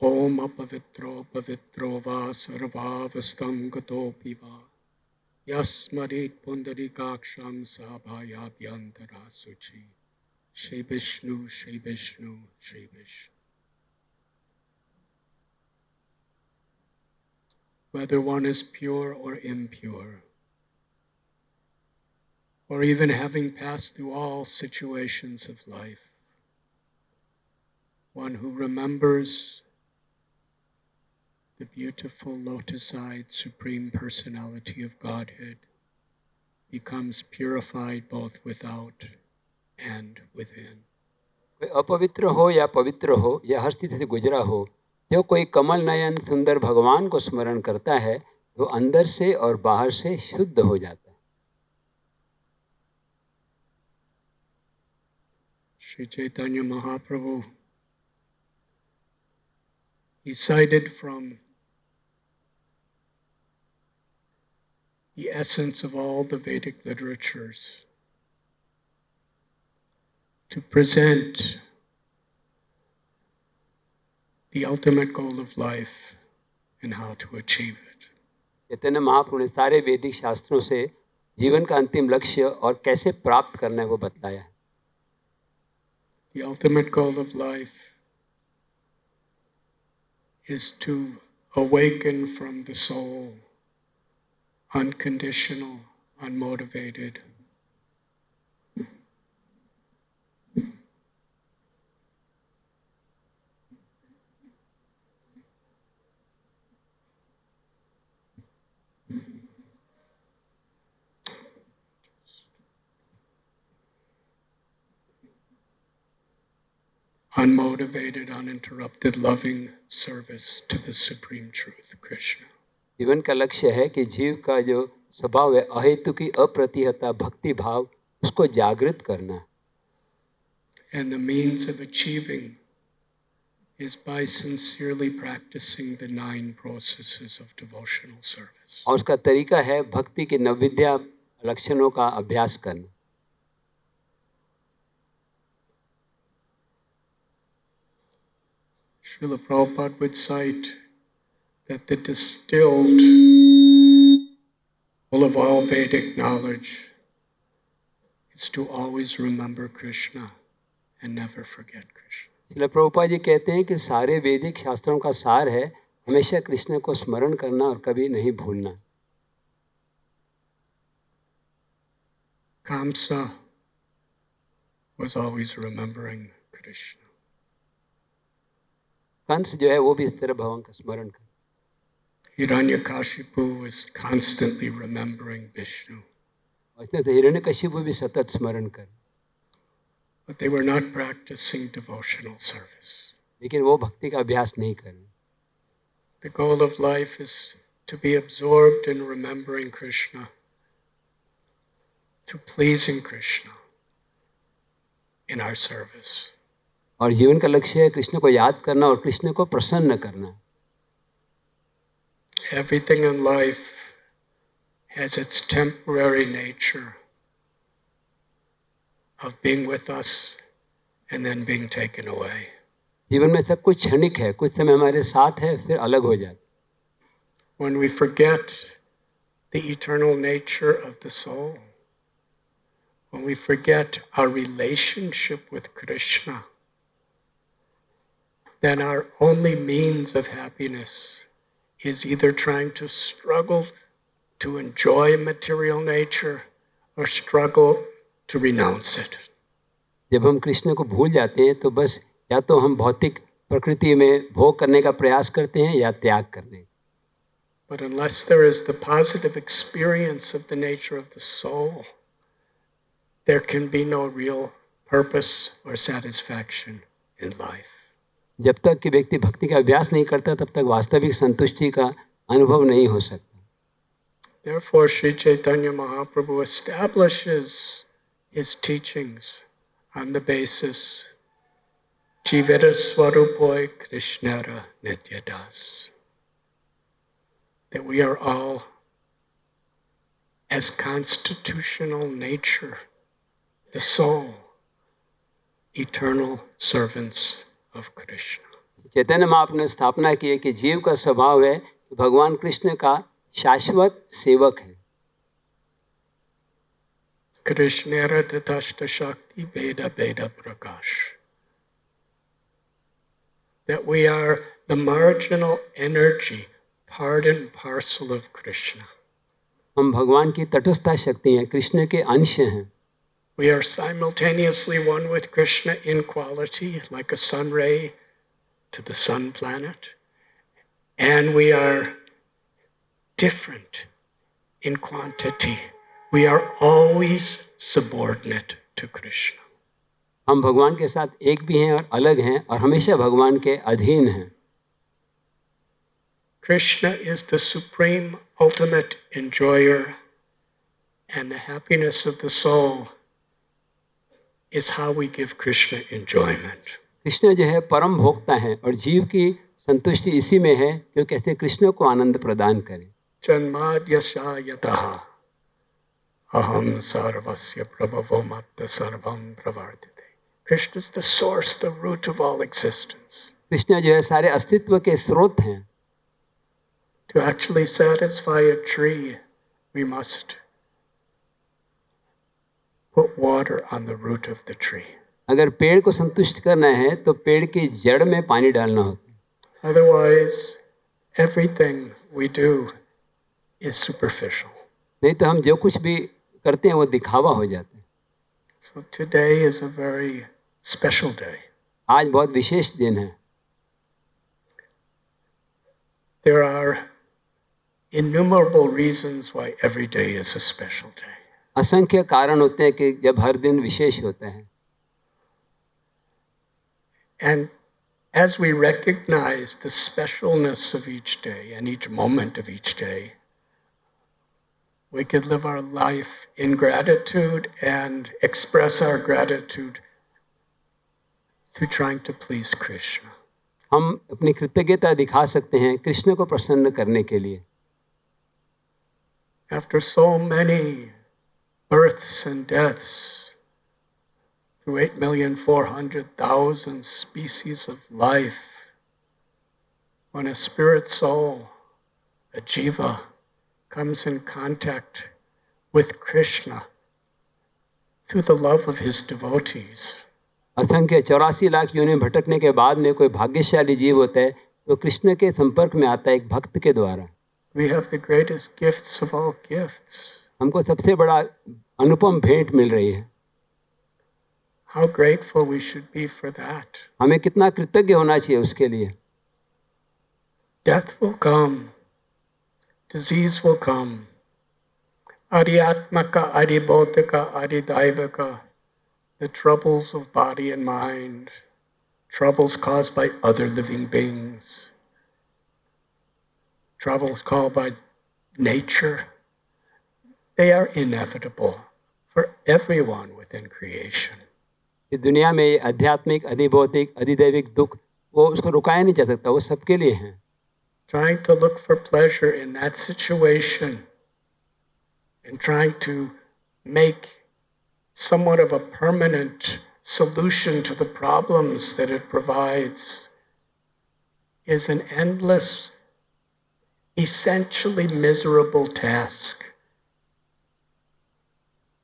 Om apavitro pavitro va sarvavastam gatopi va yasmarit pundarikaksham sabhayabhyantara suchi. Shri Vishnu, Shri Vishnu, Shri Vishnu. Whether one is pure or impure, or even having passed through all situations of life, one who remembers the beautiful lotus-eyed Supreme Personality of Godhead becomes purified both without and within. कोई अपवित्र हो या पवित्र हो या हर स्थिति से गुजरा हो, जो कोई कमल नयन सुंदर भगवान को स्मरण करता है तो अंदर से और बाहर से शुद्ध हो जाता है। Sri Chaitanya Mahaprabhu, he cited from the essence of all the Vedic literatures to present the ultimate goal of life and how to achieve it. Chaitanya Mahaprabhu ने सारे वैदिक शास्त्रों से जीवन का अंतिम लक्ष्य और कैसे प्राप्त करना है वो बतलाया है। The ultimate goal of life is to awaken from the soul, unconditional, unmotivated, unmotivated, uninterrupted, loving service to the Supreme Truth, Krishna. जीवन का लक्ष्य है कि जीव का जो स्वभाव है अहेतु की अप्रतिहता भक्ति भाव उसको जागृत करना। And the means of achieving is by sincerely practicing the 9 processes of devotional service. और उसका तरीका है भक्ति के नवविद्या लक्षणों का अभ्यास करना। Srila Prabhupada would cite that the distilled full of all Vedic knowledge is to always remember Krishna and never forget Krishna. Srila Prabhupada ji कहते हैं कि सारे वैदिक शास्त्रों का सार है हमेशा कृष्ण को स्मरण करना और कभी नहीं भूलना। Kamsa was always remembering Krishna. Kans जो है वो भी इस तरह भगवान का स्मरण कर। Hiranyakashipu was constantly remembering Vishnu. और इतने से हिरण्यकशिपु भी सतत स्मरण कर। But they were not practicing devotional service. लेकिन वो भक्ति का अभ्यास नहीं कर रहे। The goal of life is to be absorbed in remembering Krishna, to pleasing Krishna in our service. और जीवन का लक्ष्य है कृष्ण को याद करना और कृष्ण को प्रसन्न करना। Everything in life has its temporary nature of being with us and then being taken away. जीवन में सब कुछ क्षणिक है, कुछ समय हमारे साथ है फिर अलग हो जाता। When we forget the eternal nature of the soul, when we forget our relationship with Krishna, then our only means of happiness is either trying to struggle to enjoy material nature or struggle to renounce it. जब हम कृष्ण को भूल जाते हैं तो बस या तो हम भौतिक प्रकृति में भोग करने का प्रयास करते हैं या त्याग करने। But unless there is the positive experience of the nature of the soul, there can be no real purpose or satisfaction in life. जब तक कि व्यक्ति भक्ति का अभ्यास नहीं करता तब तक वास्तविक संतुष्टि का अनुभव नहीं हो सकता। Therefore, Sri Chaitanya Mahaprabhu establishes his teachings on the basis Jivita Swarupoi Krishnara Nityadas, that we are all, as constitutional nature, the soul, eternal servants of Krishna. Chaitanya Mahaprabhu ने स्थापना की है कि जीव का स्वभाव है कि भगवान कृष्ण का शाश्वत सेवक है। Krishnera Tatashta Shakti Veda Veda Prakash. That we are the marginal energy, part and parcel of Krishna. हम भगवान की तटस्थ शक्ति हैं, कृष्ण के अंश हैं। We are simultaneously one with Krishna in quality, like a sun ray to the sun planet, and we are different in quantity. We are always subordinate to Krishna. हम भगवान के साथ एक भी हैं और अलग हैं और हमेशा भगवान के अधीन हैं। Krishna is the supreme ultimate enjoyer, and the happiness of the soul is how we give Krishna enjoyment. Krishna जो है परम भोक्ता है और जीव की संतुष्टि इसी में है कि वो कैसे कृष्ण को आनंद प्रदान करे। Janmadyasya yataha aham sarvasya prabhavo matta sarvam pravardite. Krishna is the source, the root of all existence. Krishna जो है सारे अस्तित्व के स्रोत हैं। To actually satisfy a tree, we must put water on the root of the tree. अगर पेड़ को संतुष्ट करना है तो पेड़ की जड़ में पानी डालना होता है। Otherwise, everything we do is superficial. नहीं तो हम जो कुछ भी करते हैं वो दिखावा हो जाता है। So today is a very special day. आज बहुत विशेष दिन है। There are innumerable reasons why every day is a special day. असंख्य कारण होते हैं कि जब हर दिन विशेष होता है। And as we recognize the specialness of each day and each moment of each day, we can live our life in gratitude and express our gratitude through trying to please Krishna. हम अपनी कृतज्ञता दिखा सकते हैं कृष्ण को प्रसन्न करने के लिए। After so many births and deaths, through 8,400,000 species of life, when a spirit soul, a jiva, comes in contact with Krishna through the love of his devotees, असंख्य 84 लाख योनि भटकने के बाद में कोई भाग्यशाली जीव होता है तो कृष्ण के संपर्क में आता है एक भक्त के द्वारा। we have the greatest gifts of all gifts. हमको सबसे बड़ा अनुपम भेंट मिल रही है। How grateful we should be for that. हमें कितना कृतज्ञ होना चाहिए उसके लिए। Death will come. Disease will come. Adhyatmaka, adhibodhika, adhidaivaka. The troubles of body and mind. Troubles caused by other living beings. Troubles caused by nature. They are inevitable for everyone within creation. इस दुनिया में आध्यात्मिक, अधिभौतिक, अधिदैविक दुख वो उसको रुकाया नहीं जा सकता, वो सबके लिए हैं। Trying to look for pleasure in that situation and trying to make somewhat of a permanent solution to the problems that it provides is an endless, essentially miserable task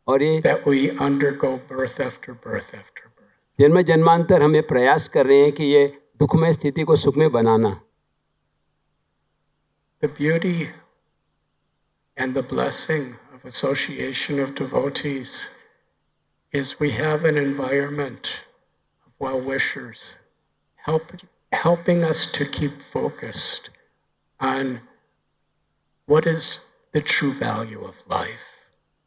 और ये that we undergo birth after birth after birth. जन्म जन्मांतर हमें प्रयास कर रहे हैं कि ये दुखमय स्थिति को सुखमय बनाना। The beauty and the blessing of association of devotees is we have an environment of well-wishers helping us to keep focused on what is the true value of life.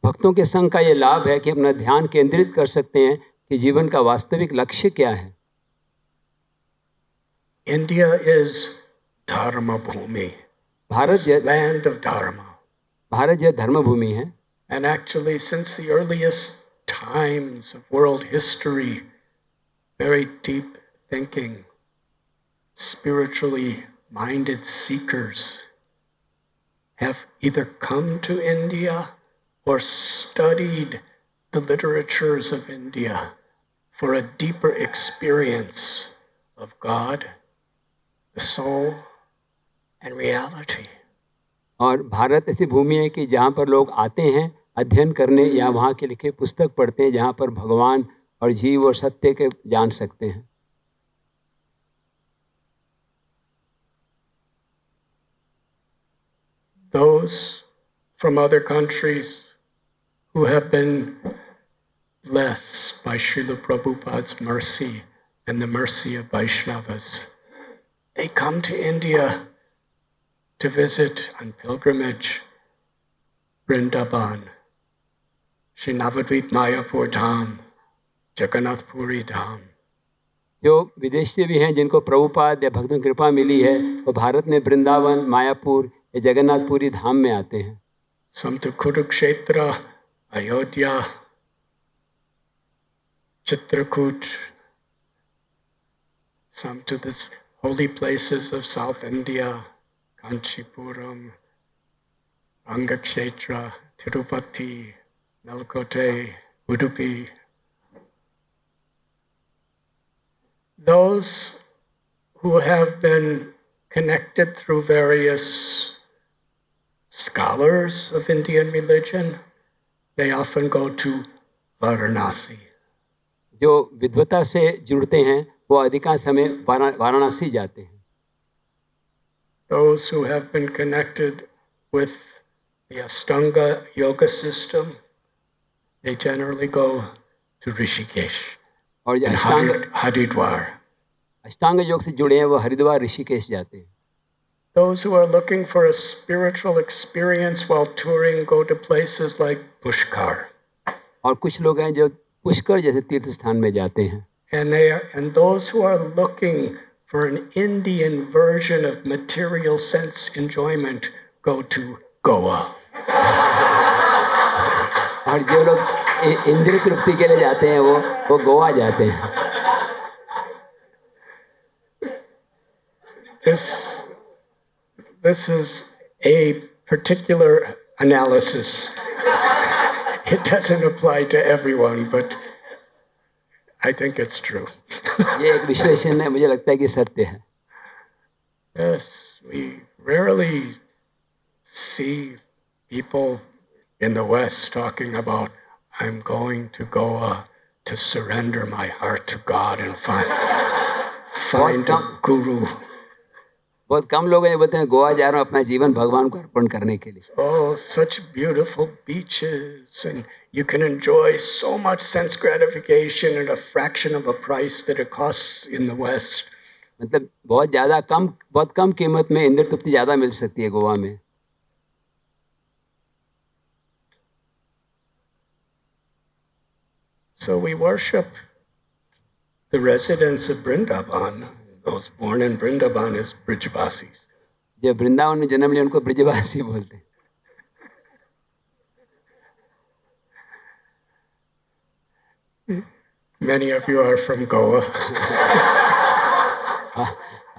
भक्तों के संग का ये लाभ है कि अपना ध्यान केंद्रित कर सकते हैं कि जीवन का वास्तविक लक्ष्य क्या है। India is Dharma Bhumi, Bharat land of Dharma. Bharat जो धर्म भूमि है। And actually, since the earliest times of world history, very deep thinking, spiritually minded seekers have either come to India or studied the literatures of India for a deeper experience of God the soul and reality. और भारत ऐसी भूमि है कि जहाँ पर लोग आते हैं अध्ययन करने या वहाँ के लिखे पुस्तक पढ़ते हैं जहाँ पर भगवान और जीव और सत्य के जान सकते हैं. Those from other countries who have been blessed by Srila Prabhupada's mercy and the mercy of Vaishnavas, they come to India to visit on pilgrimage Vrindavan, Shri Navadvip Mayapur Dham, Jagannath Puri Dham. जो विदेश से भी हैं जिनको प्रभुपाद या भक्तों की कृपा मिली है वो भारत में वृंदावन, मायापुर या जगन्नाथपुरी धाम में आते हैं. Some to Kurukshetra, Ayodhya, Chitrakoot, some to the holy places of South India, Kanchipuram, Rangakshetra, Tirupati, Nalkote, Udupi. Those who have been connected through various scholars of Indian religion, they often go to Varanasi. जो विद्वता से जुड़ते हैं वो अधिकांश समय वाराणसी जाते हैं. Those who have been connected with the Ashtanga yoga system, they generally go to Rishikesh और जो and Haridwar. अष्टांग योग से जुड़े हैं वो हरिद्वार ऋषिकेश जाते हैं. Those who are looking for a spiritual experience while touring go to places like Pushkar. और कुछ लोग हैं जो पुष्कर जैसे तीर्थ स्थान में जाते हैं. And those who are looking for an Indian version of material sense enjoyment go to Goa. और जो लोग इंद्रिय तृप्ति के लिए जाते हैं वो गोवा जाते हैं. This is a particular analysis. It doesn't apply to everyone, but I think it's true. ये एक विश्लेषण है, मुझे लगता है कि सत्य है. Yes, we rarely see people in the West talking about, I'm going to Goa to surrender my heart to God and find a guru. बहुत कम लोग हैं बोलते हैं गोवा जा रहा हूँ अपना जीवन भगवान को अर्पण करने के लिए. Oh, such beautiful beaches, and you can enjoy so much sense gratification at a fraction of a price that it costs in the West. मतलब बहुत कम कीमत में इंद्रिय तृप्ति ज़्यादा मिल सकती है गोवा में. So we worship the residents of Vrindavan. Those born in Vrindavan is Brijvasis. जो वृंदावन में जन्म लिए उनको ब्रिजवासी बोलते हैं. Many of you are from Goa.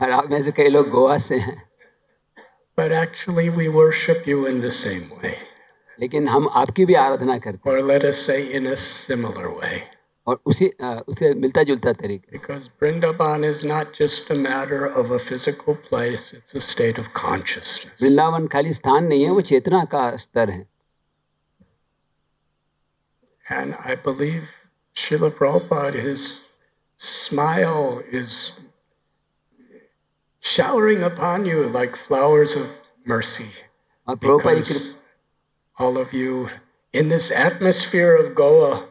और आप में से कई लोग गोवा से हैं. But actually we worship you in the same way. लेकिन हम आपकी भी आराधना करते हैं. Or let us say in a similar way. और उसे मिलता जुलता तरीका. Because Vrindavan is not just a matter of a physical place, it's a state of consciousness. Vrindavan खाली स्थान नहीं है, वो चेतना का स्तर है. And I believe Srila Prabhupada, his smile is showering upon you like flowers of mercy. और प्रभुपाद की Because all of you in this atmosphere of Goa,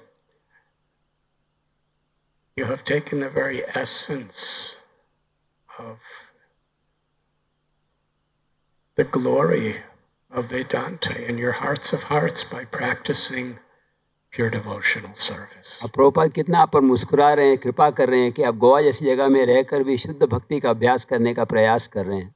you have taken the very essence of the glory of Vedanta in your hearts of hearts by practicing pure devotional service. अब प्रभुपाद कितना आप पर मुस्कुरा रहे हैं, कृपा कर रहे हैं कि आप गोवा जैसी जगह में रहकर भी शुद्ध भक्ति का अभ्यास करने का प्रयास कर रहे हैं.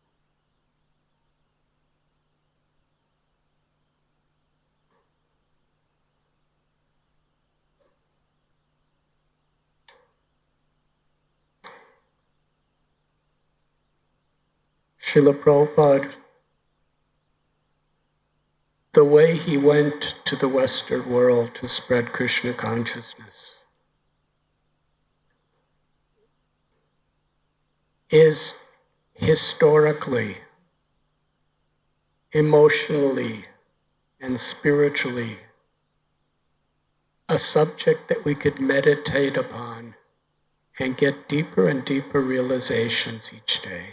Srila Prabhupada, the way he went to the Western world to spread Krishna consciousness is historically, emotionally, and spiritually, a subject that we could meditate upon and get deeper and deeper realizations each day.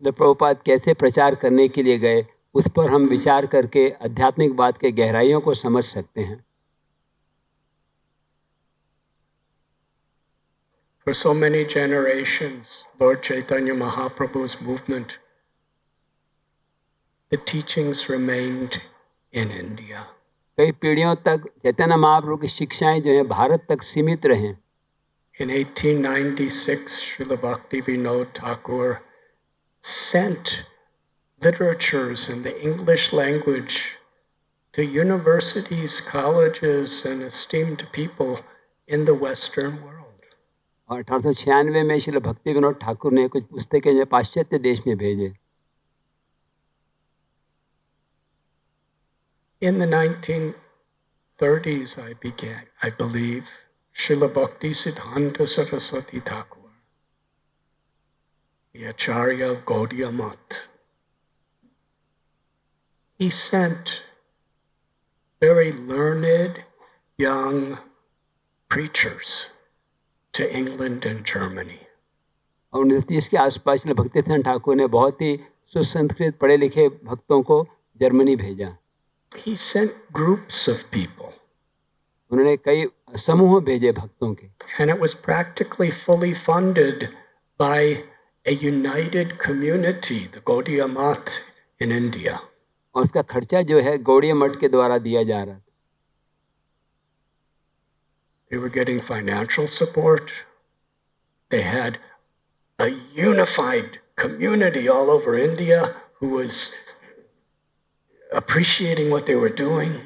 तो प्रभुपाद कैसे प्रचार करने के लिए गए, उस पर हम विचार करके आध्यात्मिक बात के गहराइयों को समझ सकते हैं. For so many generations, Lord Chaitanya Mahaprabhu's movement, the teachings remained in India. कई पीढ़ियों तक चैतन्य महाप्रभु की शिक्षाएं जो हैं भारत तक सीमित रहें. In 1896, Srila Bhaktivinoda Thakur sent literatures in the English language to universities, colleges, and esteemed people in the Western world. और 1896 में श्रील भक्ति विनोद ठाकुर ने कुछ पुस्तकें जो पाश्चात्य देश में भेजे. In the 1930s, I believe, Srila Bhakti Siddhanta Saraswati Thakur, the Acharya of Gaudiya Math, he sent very learned young preachers to England and Germany. और 1930 के आसपास श्रील भक्ति सिद्धांत ठाकुर ने बहुत ही सुसंस्कृत पढ़े लिखे भक्तों को जर्मनी भेजा. He sent groups of people. उन्होंने कई समूह भेजे भक्तों के. And it was practically fully funded by a united community, the Gaudiya Math in India. और उसका खर्चा जो है गौड़ीय मठ के द्वारा दिया जा रहा था. They were getting financial support. They had a unified community all over India who was appreciating what they were doing.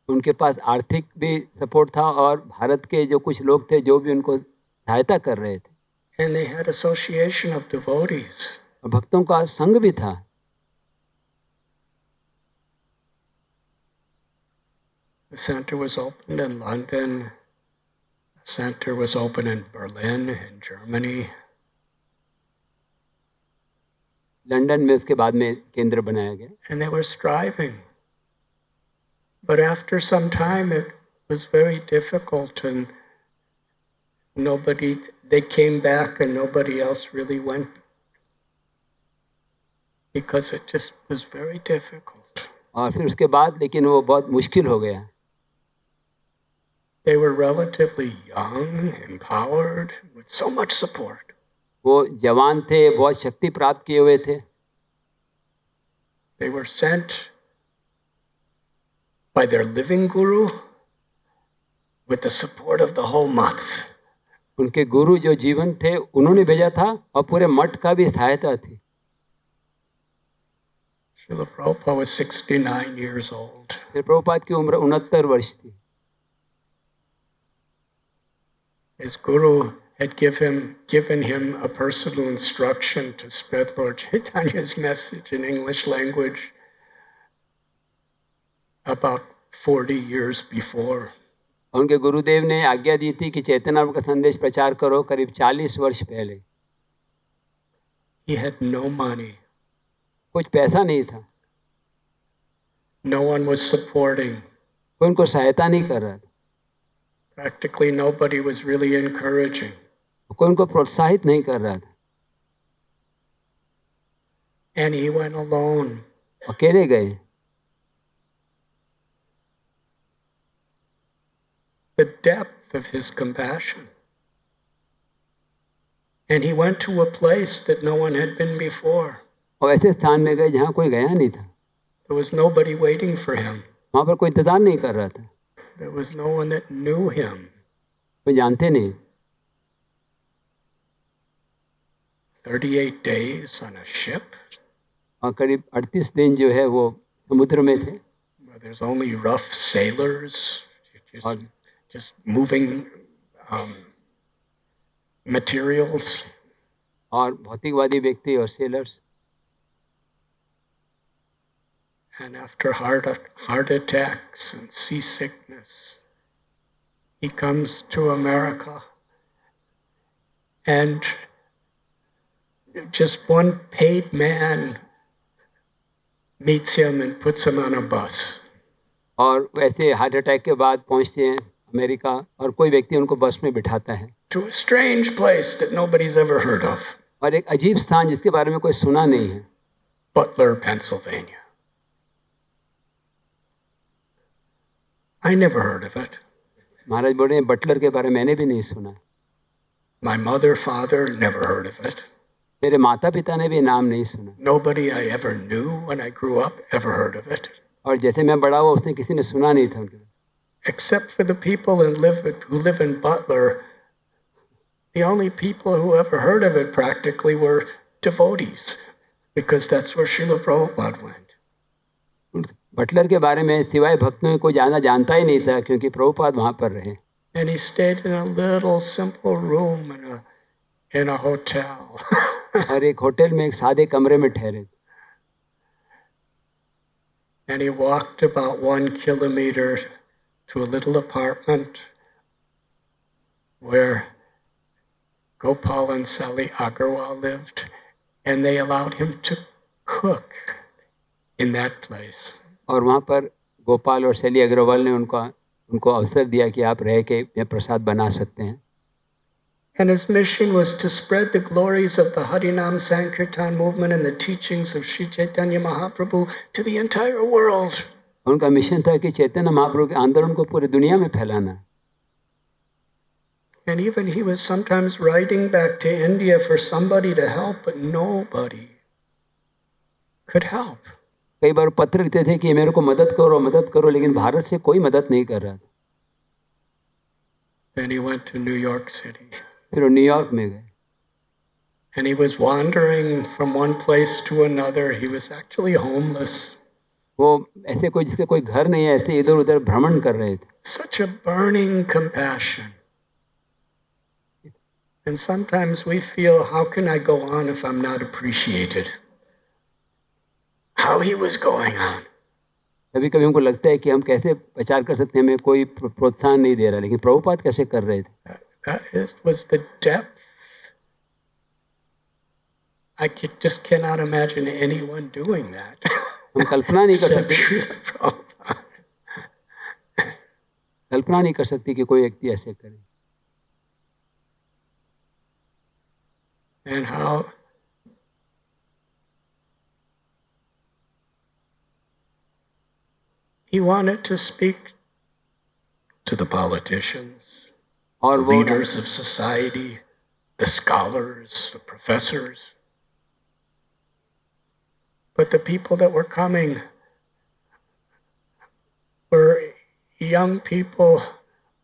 उनके पास आर्थिक भी सपोर्ट था और भारत के जो कुछ लोग थे जो भी उनको सहायता कर रहे थे. And they had association of devotees. और भक्तों का संघ भी था. The center was opened in London. The center was opened in Berlin, in Germany. London में उसके बाद में केंद्र बनाया गया. And they were striving. But after some time, it was very difficult, and they came back and nobody else really went because it just was very difficult. और फिर उसके बाद लेकिन वो बहुत मुश्किल हो गया. They were relatively young, empowered, with so much support. वो जवान थे, बहुत शक्ति प्राप्त किए हुए थे. They were sent by their living guru with the support of the whole math. उनके गुरु जो जीवन थे उन्होंने भेजा था और पूरे मठ का भी सहायता थी. Srila Prabhupada was 69 years old. फिर प्रभुपाद की उम्र 69 वर्ष थी. His guru had given him a personal instruction to spread Lord Chaitanya's message in English language about 40 years before. उनके गुरुदेव ने आज्ञा दी थी कि चैतन्य का संदेश प्रचार करो करीब 40 वर्ष पहले. He had no money. कुछ पैसा नहीं था. No one was supporting. कोई उनको सहायता नहीं कर रहा था. Practically nobody was really encouraging. कोई उनको प्रोत्साहित नहीं कर रहा था. And he went alone. अकेले गए. The depth of his compassion. And he went to a place that no one had been before. और ऐसे स्थान में गए जहाँ कोई गया नहीं था. There was nobody waiting for him. वहाँ पर कोई इंतजार नहीं कर रहा था. There was no one that knew him. कोई जानते नहीं. 38 days on a ship. और करीब 38 दिन जो है वो समुद्र में थे. Where there's only rough sailors. Just moving materials. और भौतिकवादी व्यक्ति और sellers. And after heart attacks and seasickness, he comes to America. And just one paid man meets him and puts him on a bus. और वैसे heart attack के बाद पहुंचते हैं अमेरिका और कोई व्यक्ति उनको बस में बिठाता है To a strange place that nobody's ever heard of, और एक अजीब स्थान जिसके बारे में कोई सुना नहीं है, Butler, Pennsylvania. I never heard of it. महाराज बोल रहे हैं बटलर के बारे में मैंने भी नहीं सुना, My mother, father never heard of it. मेरे माता पिता ने भी नाम नहीं सुना, Nobody I ever knew when I grew up ever heard of it, और जैसे मैं बड़ा हुआ उसने किसी ने सुना नहीं था उनके। except for the people who live in Butler. The only people who ever heard of it practically were devotees, because that's where Srila Prabhupada went. Butler के बारे में सिवाय भक्तों में कोई ज़्यादा जानता ही नहीं था, क्योंकि प्रभुपाद वहाँ पर रहे। And he stayed in a little simple room in a hotel. और एक होटल में एक सादे कमरे में ठहरे। And he walked about 1 kilometer to a little apartment where Gopal and Sally Agarwal lived, and they allowed him to cook in that place. और वहाँ पर गोपाल और सैली अग्रवाल ने उनको अवसर दिया कि आप रह के ये प्रसाद बना सकते हैं। And his mission was to spread the glories of the Harinam Sankirtan movement and the teachings of Sri Chaitanya Mahaprabhu to the entire world. उनका मिशन था कि चैतन्य महाप्रभु के आंदोलन को पूरी दुनिया में फैलाना। And even he was sometimes writing back to India for somebody to help, but nobody could help. कई बार पत्र लिखते थे कि मेरे को मदद करो, लेकिन भारत से कोई मदद नहीं कर रहा था। Then he went to New York City. फिर वो न्यूयॉर्क में गए। And he was wandering from one place to another. He was actually homeless. वो ऐसे कोई जिसके कोई घर नहीं है, ऐसे इधर उधर भ्रमण कर रहे थे। Such a burning compassion. And sometimes we feel, how can I go on if I'm not appreciated? How he was going on. कभी कभी हमको लगता है कि हम कैसे प्रचार कर सकते हैं, हमें कोई प्रोत्साहन नहीं दे रहा, लेकिन प्रभुपाद कैसे कर रहे थे। Was the depth. I just cannot imagine anyone doing that. हम कल्पना नहीं कर Except सकते, Srila Prabhupada. कल्पना नहीं कर सकती कि कोई व्यक्ति ऐसे करे। And how he wanted to speak to the politicians, और the वो leaders of society, the scholars, the professors. But the people that were coming were young people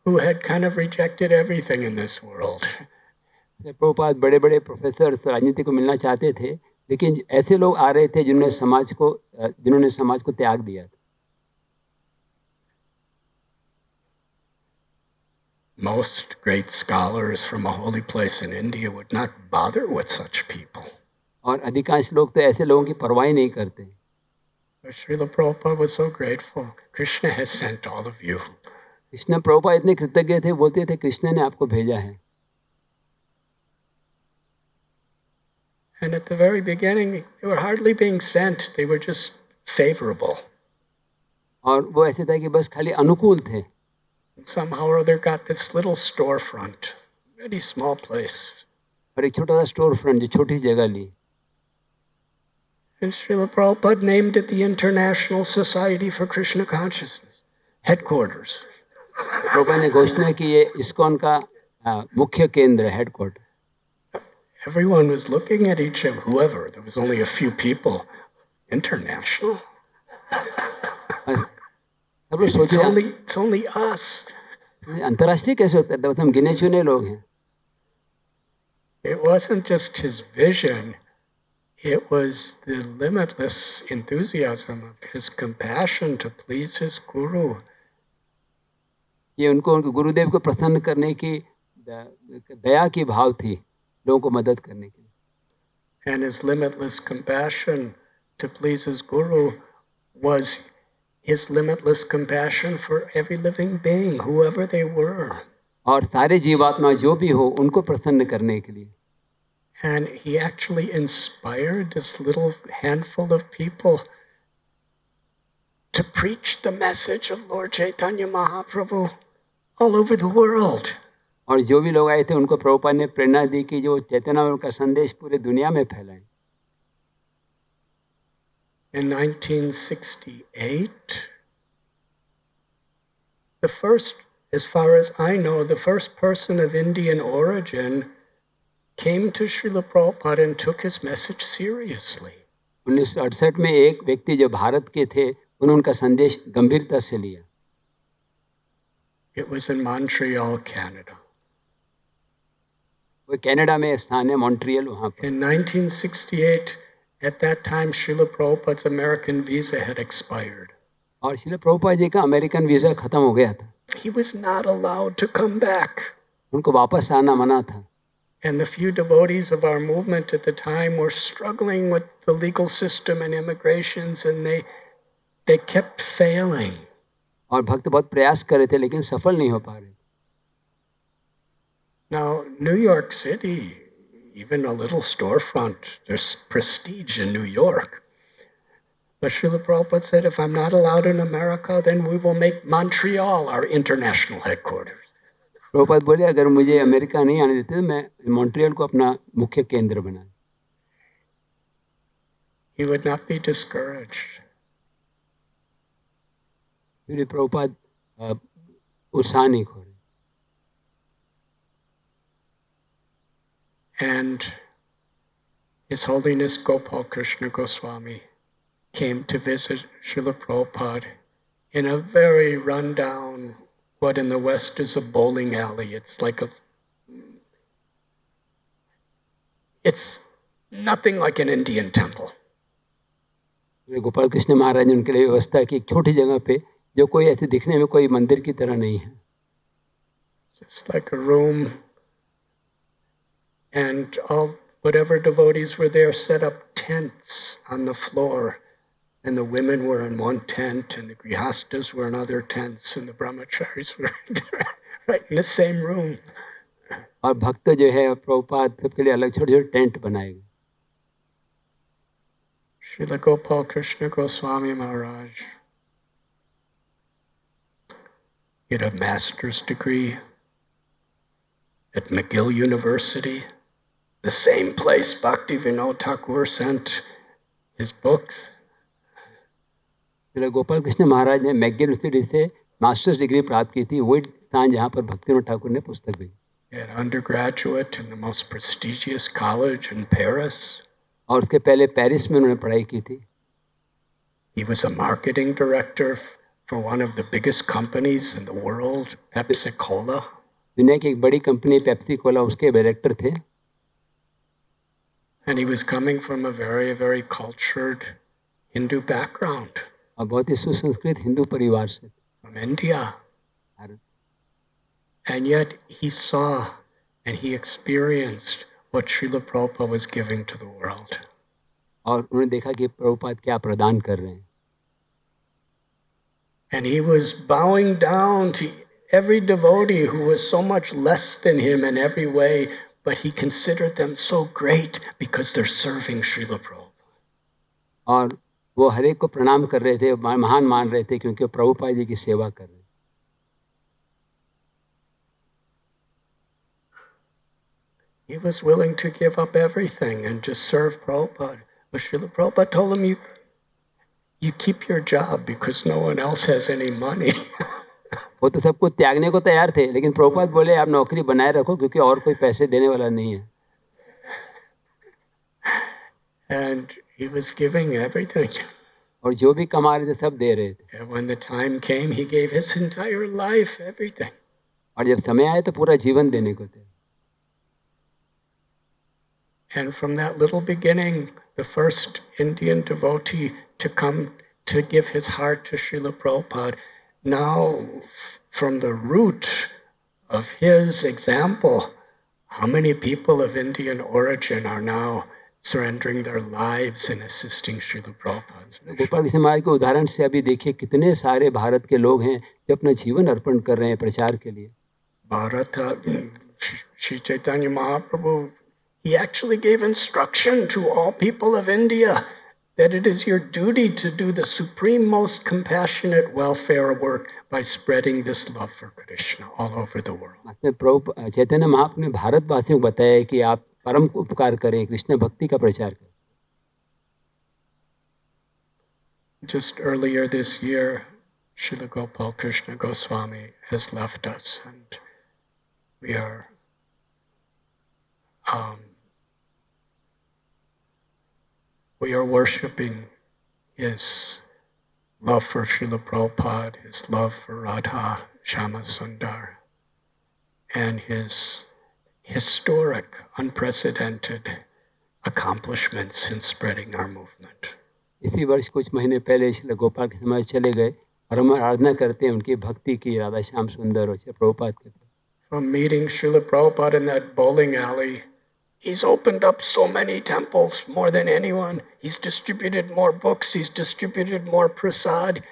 who had kind of rejected everything in this world. Prabhupada बड़े बड़े professor राजनीति को मिलना चाहते थे, लेकिन ऐसे लोग आ रहे थे जिन्होंने समाज को त्याग दिया था। Most great scholars from a holy place in India would not bother with such people. और अधिकांश लोग तो ऐसे लोगों की परवाह नहीं करते। But Srila Prabhupada was so grateful. Krishna has sent all of you. Krishna Prabhupada इतने कृतज्ञ थे, बोलते थे कृष्ण ने आपको भेजा है। And at the very beginning, they were hardly being sent. They were just favorable. और वो ऐसे था कि बस खाली अनुकूल थे। Somehow or other got this little storefront, very small place. और एक छोटा सा स्टोर फ्रंट जो छोटी सी जगह ली। And Srila Prabhupada named it the International Society for Krishna Consciousness, headquarters. Prabhupada ने घोषणा की ये इस्कॉन का मुख्य केंद्र, headquarter. Everyone was looking at each other, whoever. There was only a few people. International. सब लोग सोचे It's only us. अंतर्राष्ट्रीय कैसे होता है, हम गिने चुने लोग हैं। It wasn't just his vision. It was the limitless enthusiasm of his compassion to please his guru. ये उनको गुरुदेव को प्रसन्न करने की दया की भाव थी, लोगों को मदद करने की। And his limitless compassion to please his guru was his limitless compassion for every living being, whoever they were. और सारे जीवात्मा जो भी हो उनको प्रसन्न करने के लिए। And he actually inspired this little handful of people to preach the message of Lord Chaitanya Mahaprabhu all over the world. और जो भी लोग आए थे उनको प्रभुपाद ने प्रेरणा दी कि जो चैतन्य का संदेश पूरे दुनिया में फैलाएं। In 1968, the first, as far as I know, the first person of Indian origin came to Srila Prabhupada and took his message seriously. 1968 में एक व्यक्ति जो भारत के थे उन्होंने उनका संदेश गंभीरता से लिया। It was in Montreal, Canada. वो कनाडा में स्थान है, मॉन्ट्रियल वहाँ पर। In 1968, at that time, Srila Prabhupada's American visa had expired. और श्रील प्रभुपाद जी का अमेरिकन वीज़ा ख़त्म हो गया था। He was not allowed to come back. उनको वापस आना मना था। And the few devotees of our movement at the time were struggling with the legal system and immigrations, and they kept failing. और भक्त बहुत प्रयास कर रहे थे लेकिन सफल नहीं हो पा रहे। Now, New York City, even a little storefront, there's prestige in New York. But Srila Prabhupada said, if I'm not allowed in America, then we will make Montreal our international headquarters. Prabhupada बोले अगर मुझे America नहीं आने देते तो मैं Montreal को अपना मुख्य केंद्र बना। He would not be discouraged. फिर प्रभुपाद उत्साह नहीं खोए। And His Holiness Gopal Krishna Goswami came to visit Srila Prabhupada in a very rundown, what in the West is a bowling alley. It's nothing like an Indian temple. Gopal Krishna महाराज ने उनके लिए व्यवस्था की एक छोटी जगह पे जो कोई ऐसे दिखने में कोई मंदिर की तरह नहीं है। Just like a room, and whatever devotees were there set up tents on the floor, and the women were in one tent, and the grihastas were in other tents, and the brahmacharis were right in the same room. और भक्त जो है प्रभुपाद सबके लिए अलग छोटे छोटे tent बनाए गए। Srila Gopal Krishna Goswami Maharaj, he had a master's degree at McGill University, the same place Bhakti Vinod Thakur sent his books. Srila Gopal Krishna महाराज ने मैगिल यूनिवर्सिटी से मास्टर्स डिग्री प्राप्त की थी, वही स्थान जहाँ पर भक्ति विनोद ठाकुर ने पुस्तक भेजी। He had undergraduate in the most prestigious college in Paris. और उसके पहले पेरिस में उन्होंने पढ़ाई की थी। He was a marketing director for one of the biggest companies in the world, Pepsi Cola. दुनिया की एक बड़ी कंपनी पेप्सी कोला, उसके डायरेक्टर थे। And he was coming from a very, very cultured Hindu background. और बहुत ही सुसंस्कृत हिंदू परिवार से। From India. Bharat. And yet he saw and he experienced what Srila Prabhupada was giving to the world. और उन्होंने देखा कि प्रभुपाद क्या प्रदान कर रहे हैं। And he was bowing down to every devotee who was so much less than him in every way, but he considered them so great because they're serving Srila Prabhupada. और वो हर एक को प्रणाम कर रहे थे, महान मान रहे थे क्योंकि प्रभुपाद जी की सेवा कर रहे थे। He was willing to give up everything and just serve Prabhupada. But Srila Prabhupada told him, you keep your job because no one else has any money. वो तो सबको त्यागने को तैयार थे, लेकिन प्रभुपाद बोले आप नौकरी बनाए रखो क्योंकि और कोई पैसे देने वाला नहीं है। And he was giving everything. और जो भी कमा रहे थे सब दे रहे थे। And when the time came, he gave his entire life, everything. और जब समय आया तो पूरा जीवन देने को थे। And from that little beginning, the first Indian devotee to come to give his heart to Srila Prabhupada, now from the root of his example, how many people of Indian origin are now surrendering their lives and assisting Srila Prabhupada? Gopal Krishna महाराज के उदाहरण से अभी देखिए कितने सारे भारत के लोग हैं जो अपना जीवन अर्पण कर रहे हैं प्रचार के लिए। Bharata, Sri Chaitanya Mahaprabhu, He actually gave instruction to all people of India that it is your duty to do the supreme, most compassionate welfare work by spreading this love for Krishna all over the world. मतलब प्रभु चैतन्य महाप्रभु ने भारतवासियों को बताया कि आप परम उपकार करें, कृष्ण भक्ति का प्रचार करें. Just earlier this year, Srila Gopal Krishna Goswami has left us, and we are worshipping his love for Srila Prabhupada, his love for Radha Shama Sundar, and his historic, unprecedented accomplishments in spreading our movement. इसी वर्ष कुछ महीने पहले श्री गोपाल के समाज चले गए और हम आराधना करते हैं उनकी भक्ति की, राधा श्याम सुंदर और श्री प्रभुपाद के. From meeting Srila Prabhupada in that bowling alley, he's opened up so many temples, more than anyone. He's distributed more books. He's distributed more prasad.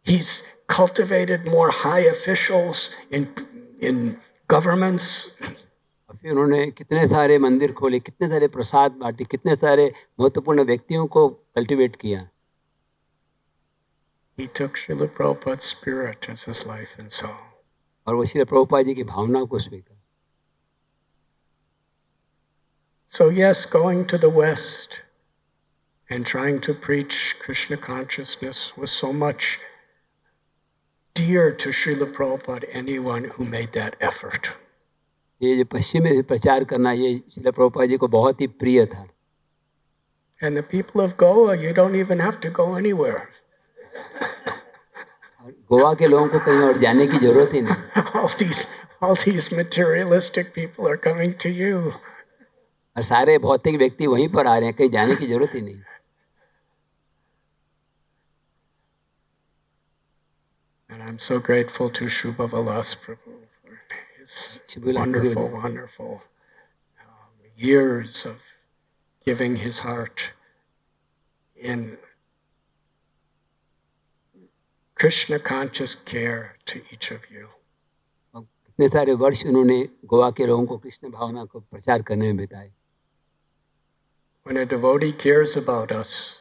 He's cultivated more high officials in governments. फिर उन्होंने कितने सारे मंदिर खोले, कितने सारे प्रसाद बांटे, कितने सारे महत्वपूर्ण व्यक्तियों को कल्टीवेट किया. He took Srila Prabhupada's spirit as his life and soul. और वो श्री प्रभुपाद जी की भावना को स्वीकार. So yes, going to the West and trying to preach Krishna consciousness was so much dear to Srila Prabhupada, anyone who made that effort. ये जो पश्चिम में प्रचार करना, ये श्री प्रभुपाद जी को बहुत ही प्रिय था. And the people of Goa, you don't even have to go anywhere. Goa के लोगों को कहीं और जाने की जरूरत ही नहीं. all these materialistic people are coming to you. और सारे भौतिक व्यक्ति वहीं पर आ रहे हैं, कहीं जाने की जरूरत ही नहीं. And I'm so grateful to Shubha Vilas Prabhu for his wonderful years of giving his heart in Krishna conscious care to each of you. कितने सारे वर्ष उन्होंने गोवा के लोगों को कृष्ण भावना को प्रचार करने में बिताए. When a devotee cares about us,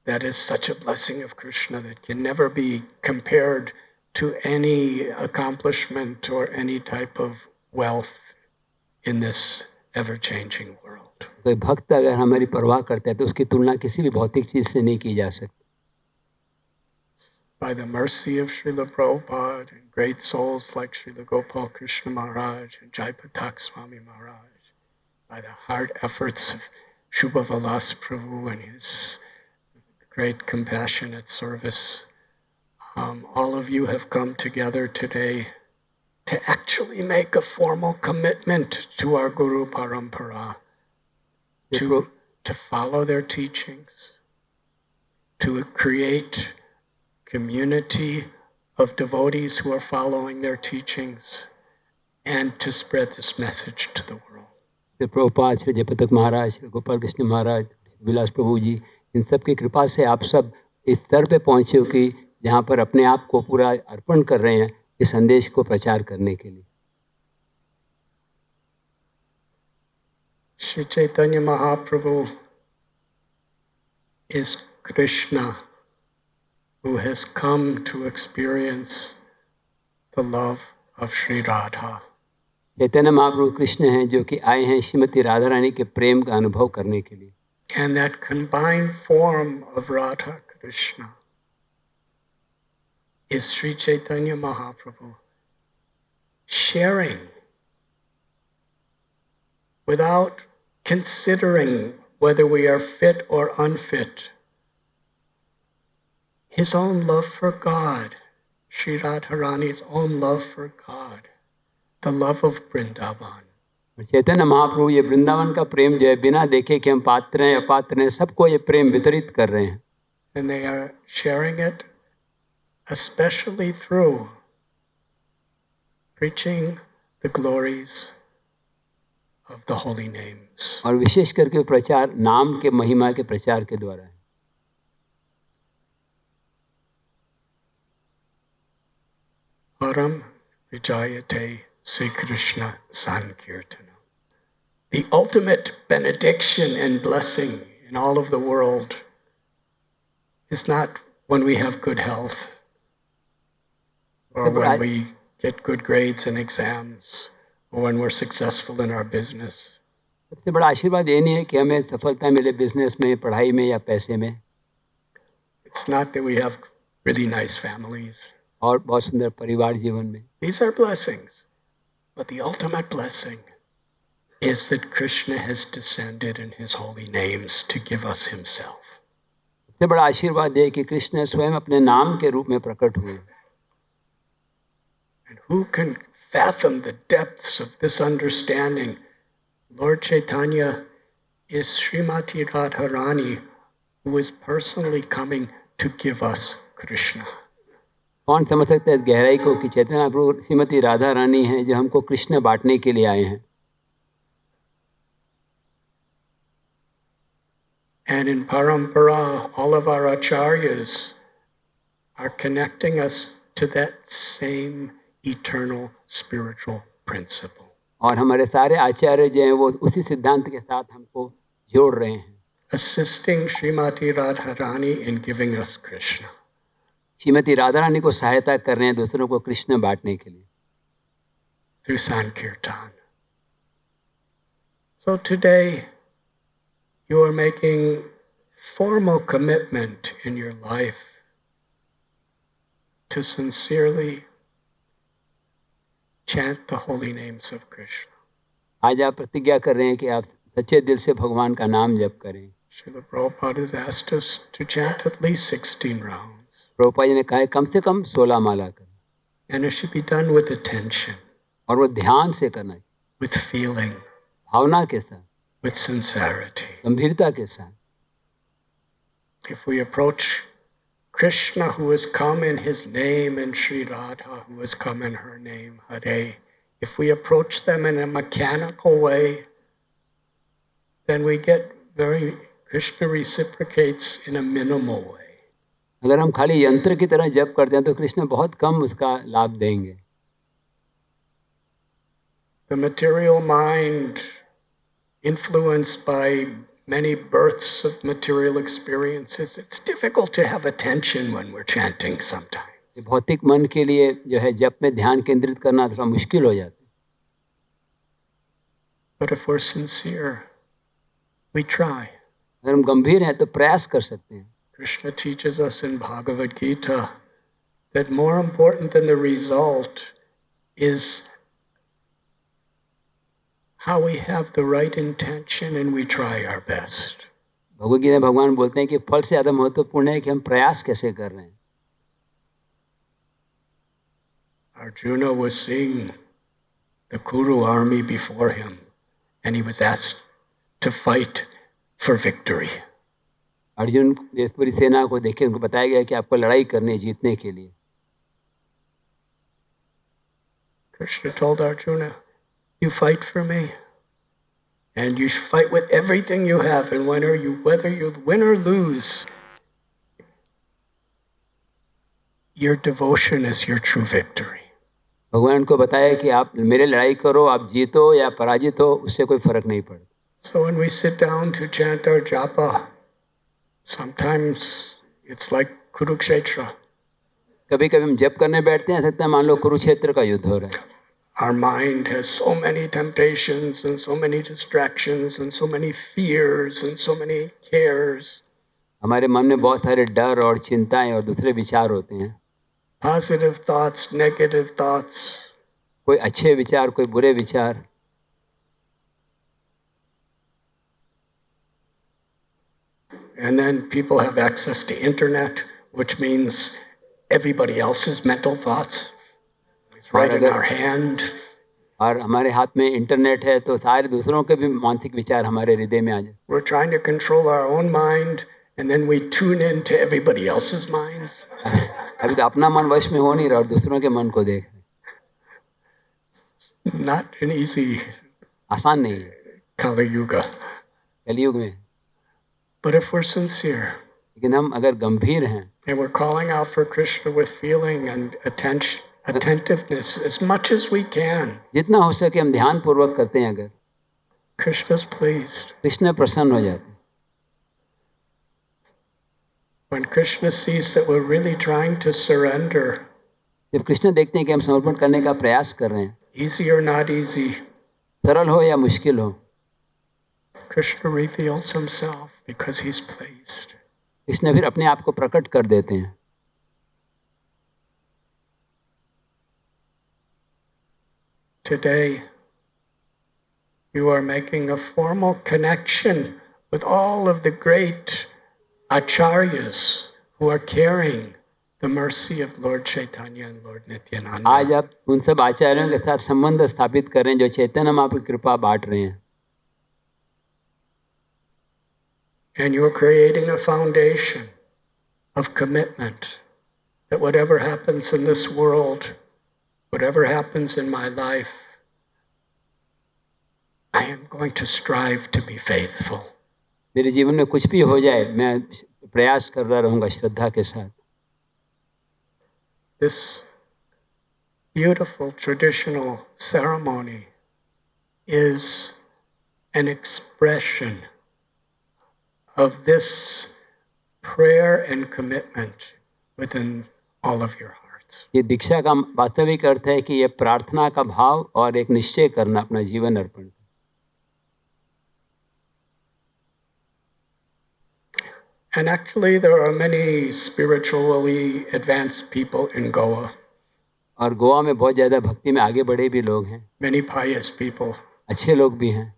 that is such a blessing of Krishna that can never be compared to any accomplishment or any type of wealth in this ever-changing world. कोई भक्त अगर हमारी परवाह करता है तो उसकी तुलना किसी भी भौतिक चीज से नहीं की जा सकती. By the mercy of Srila Prabhupada and great souls like Srila Gopal Krishna Maharaj and Jaipatak Swami Maharaj, by the hard efforts of Shubha Vilas Prabhu and his great compassionate service, all of you have come together today to actually make a formal commitment to our Guru Parampara, to follow their teachings, to create community of devotees who are following their teachings, and to spread this message to the world. Shri Prabhupada, Shri जयपतक महाराज, श्री गोपाल कृष्ण महाराज, विलास प्रभु जी, इन सब की कृपा से आप सब इस स्तर पे पहुँचे हो कि जहाँ पर अपने आप को पूरा अर्पण कर रहे हैं इस संदेश को प्रचार करने के लिए. Shri Chaitanya Mahaprabhu is Krishna, who has come to experience the love of Sri Radha. Chaitanya Mahaprabhu Krishna हैं जो कि आए हैं श्रीमती राधा रानी के प्रेम का अनुभव करने के लिए. And that combined form of Radha Krishna is Sri Chaitanya Mahaprabhu sharing without considering whether we are fit or unfit his own love for God, Sri Radharani's own love for God, the love of Vrindavan. Chaitanya Mahaprabhu ये वृंदावन का प्रेम जो है बिना देखे कि हम पात्र हैं अपात्र हैं सबको ये प्रेम वितरित कर रहे हैं. And they are sharing it especially through preaching the glories of the holy names. और विशेष करके प्रचार नाम के महिमा के प्रचार के द्वारा है. Param Vijayate Sri Krishna Sankirtana. The ultimate benediction and blessing in all of the world is not when we have good health or when we get good grades in exams or when we're successful in our business. सबसे बड़ा आशीर्वाद ये नहीं है कि हमें सफलता मिले बिजनेस में, पढ़ाई में या पैसे में, It's not that we have really nice families. और बहुत सुंदर परिवार जीवन में. These are blessings. But the ultimate blessing is that Krishna has descended in his holy names to give us himself. सबसे बड़ा आशीर्वाद है कि कृष्ण स्वयं अपने नाम के रूप में प्रकट हुए. And who can fathom the depths of this understanding? Lord Chaitanya is Srimati Radharani, who is personally coming to give us Krishna. कौन समझ सकता है इस गहराई को कि चैतन्य प्रभु श्रीमती राधा रानी हैं जो हमको कृष्ण बांटने के लिए आए हैं. And in Parampara, all of our acharyas are connecting us to that same eternal spiritual principle. और हमारे सारे आचार्य जो हैं वो उसी सिद्धांत के साथ हमको जोड़ रहे हैं. Assisting Srimati Radharani in giving us Krishna. Shrimati Radha Rani को सहायता कर रहे हैं दूसरों को कृष्ण बांटने के लिए. Through Sankirtan. So today, you are making formal commitment in your life to sincerely chant the holy names of Krishna. आज आप प्रतिज्ञा कर रहे हैं कि आप सच्चे दिल से भगवान का नाम जप करें. Srila Prabhupada has asked us to chant at least 16 rounds. Prabhupada ji ने कहा है कम से कम 16 माला करें. And it should be done with attention, और वो ध्यान से करना चाहिए, with feeling, भावना के साथ, with sincerity. गंभीरता के साथ. If we approach Krishna, who has come in his name, and Sri Radha, who has come in her name, Hare, if we approach them in a mechanical way, then we get Krishna reciprocates in a minimal way. अगर हम खाली यंत्र की तरह जप करते हैं तो कृष्ण बहुत कम उसका लाभ देंगे. The material mind, influenced by many births of material experiences, it's difficult to have attention when we're chanting sometimes. भौतिक मन के लिए जो है जप में ध्यान केंद्रित करना थोड़ा मुश्किल हो जाता है. But if we're sincere, we try. अगर हम गंभीर हैं तो प्रयास कर सकते हैं. Krishna teaches us in Bhagavad Gita that more important than the result is how we have the right intention and we try our best. Bhagavad Gita में भगवान बोलते हैं कि फल से ज़्यादा महत्वपूर्ण है कि हम प्रयास कैसे कर रहे हैं. Arjuna was seeing the Kuru army before him and he was asked to fight for victory. Arjun पूरी सेना को देखे उनको बताया गया कि आपको लड़ाई करनी है जीतने के लिए. Krishna told Arjuna, you fight for me and you fight with everything you have, and whether you win or lose, your devotion is your true victory. भगवान को बताया कि आप मेरे लड़ाई करो, आप जीतो या पराजित हो उससे कोई फर्क नहीं पड़ता. So when we sit down to chant our japa, sometimes it's like Kurukshetra. कभी कभी हम जप करने बैठते हैं, सकता है मान लो कुरुक्षेत्र का युद्ध हो रहा है. Our mind has so many temptations and so many distractions and so many fears and so many cares. हमारे मन में बहुत सारे डर और चिंताएं और दूसरे विचार होते हैं. Positive thoughts, negative thoughts. कोई अच्छे विचार, कोई बुरे विचार. And then people have access to internet, which means everybody else's mental thoughts. It's right in our hand. और हमारे हाथ में इंटरनेट है तो सारे दूसरों के भी मानसिक विचार हमारे हृदय में आ जाए. We're trying to control our own mind, and then we tune into everybody else's minds. अभी तो अपना मन वश में हो नहीं रहा और दूसरों के मन को देख. Not an easy आसान नहीं है Kali Yuga. कलयुग में. But if we're sincere, लेकिन हम अगर गंभीर हैं and we're calling out for Krishna with feeling and attentiveness as much as we can, जितना हो सके हम ध्यान पूर्वक करते हैं, अगर Krishna's pleased. कृष्ण प्रसन्न हो जाते हैं। When Krishna sees that we're really trying to surrender, जब कृष्ण देखते हैं कि हम समर्पण करने का प्रयास कर रहे हैं, easy or not easy, सरल हो या मुश्किल हो, Krishna reveals himself because he's pleased. Krishna फिर अपने आप को प्रकट कर देते हैं। Today, you are making a formal connection with all of the great acharyas who are carrying the mercy of Lord Chaitanya and Lord Nityananda. आज आप उन सब आचार्यों के साथ संबंध स्थापित कर रहे हैं जो चैतन्य महाप्रभु की कृपा बांट रहे हैं। And you're creating a foundation of commitment that whatever happens in this world, whatever happens in my life, I am going to strive to be faithful. मेरे जीवन में कुछ भी हो जाए, मैं प्रयास कर रहा रहूँगा श्रद्धा के साथ। This beautiful traditional ceremony is an expression of this prayer and commitment within all of your hearts. ये दीक्षा का वास्तविक अर्थ है कि ये प्रार्थना का भाव और एक निश्चय करना अपना जीवन अर्पण। And actually, there are many spiritually advanced people in Goa. और गोवा में बहुत ज़्यादा भक्ति में आगे बढ़े भी लोग हैं, Many pious people. अच्छे लोग भी हैं,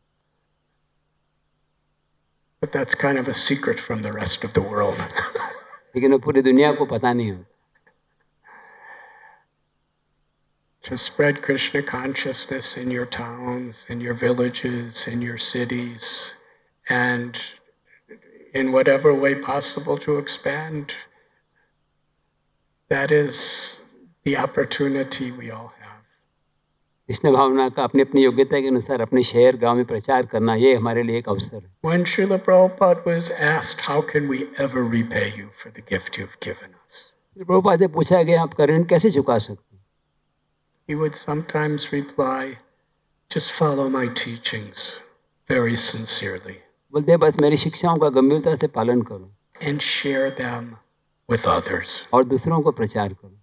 But that's kind of a secret from the rest of the world. लेकिन वो पूरी दुनिया को पता नहीं होता। To spread Krishna consciousness in your towns, in your villages, in your cities, and in whatever way possible to expand, that is the opportunity we all have. Krishna भावना का अपनी अपनी योग्यता के अनुसार अपने शहर गांव में प्रचार करना, ये हमारे लिए एक अवसर है। When Srila Prabhupada was asked, how can we ever repay you for the gift you've given us? Prabhupada से पूछा गया, आप ऋण कैसे चुका सकते हैं? He would sometimes reply, just follow my teachings very sincerely बोलते हैं, बस मेरी शिक्षाओं का गंभीरता से पालन करो and share them with others. और दूसरों को प्रचार करो।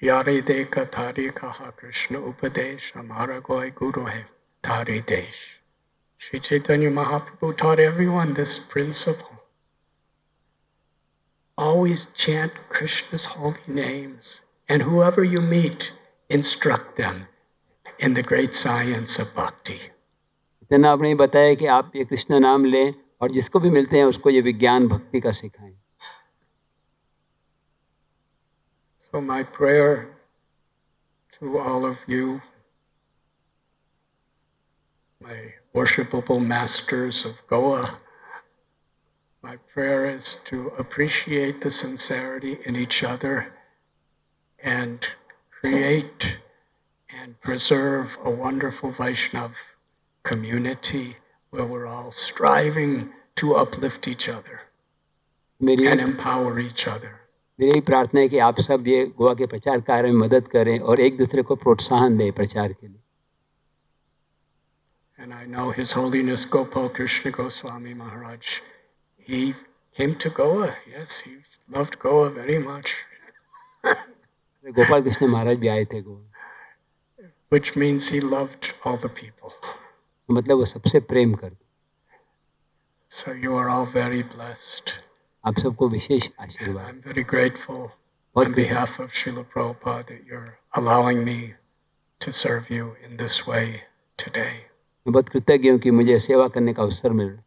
यारे दे का थारे कहा कृष्ण उपदेश, हमारा कोई गुरु है थारे देश. Sri Chaitanya Mahaprabhu taught everyone this principle. Always chant Krishna's holy names, and whoever you meet, instruct them in the great science of bhakti. इतना आपने बताया कि आप ये कृष्ण नाम लें और जिसको भी मिलते हैं उसको ये विज्ञान भक्ति का सिखाएं। So my prayer to all of you, my worshipable masters of Goa, my prayer is to appreciate the sincerity in each other and create and preserve a wonderful Vaishnav community where we're all striving to uplift each other मेरी and empower each other. मेरी प्रार्थना है कि आप सब ये गोवा के प्रचार कार्य में मदद करें और एक दूसरे को प्रोत्साहन दें प्रचार के लिए। And I know His Holiness Gopal Krishna Goswami Maharaj, he came to Goa. Yes, he loved Goa very much. Gopal Krishna महाराज भी आए थे Goa, Which means he loved all the people. मतलब वो सबसे प्रेम करते। So you are all very blessed. आप सबको विशेष आशीर्वाद। I'm very grateful on behalf of Srila Prabhupada that you're allowing me to serve you in this way today. मैं बहुत कृतज्ञ हूँ कि मुझे सेवा करने का अवसर मिल रहा है।